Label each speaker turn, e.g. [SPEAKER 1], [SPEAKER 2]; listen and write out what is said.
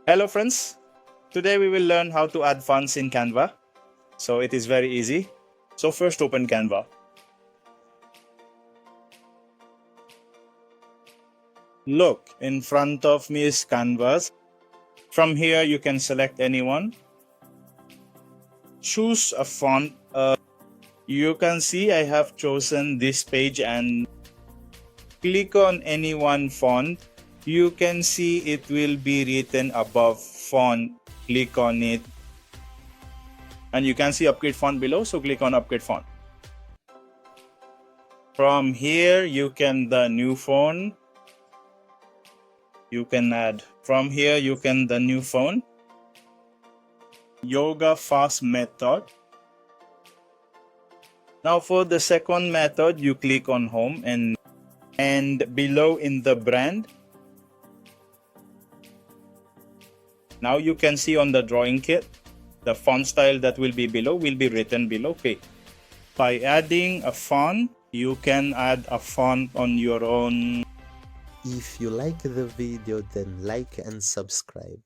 [SPEAKER 1] Hello friends, today we will learn how to add fonts in Canva. So it is very easy. So first open Canva. Look, in front of me is Canvas. From here you can select anyone. Choose a font. You can see I have chosen this page and click on any one font. You can see it will be written above font. Click on it. And you can see upgrade font below, so click on upgrade font. From here, you can the new font. You can add. From here, you can the new font. Yoga fast method. Now for the second method, you click on home and below in the brand. Now you can see on the drawing kit, the font style that will be below will be written below. Okay. By adding a font, you can add a font on your own.
[SPEAKER 2] If you like the video, then like and subscribe.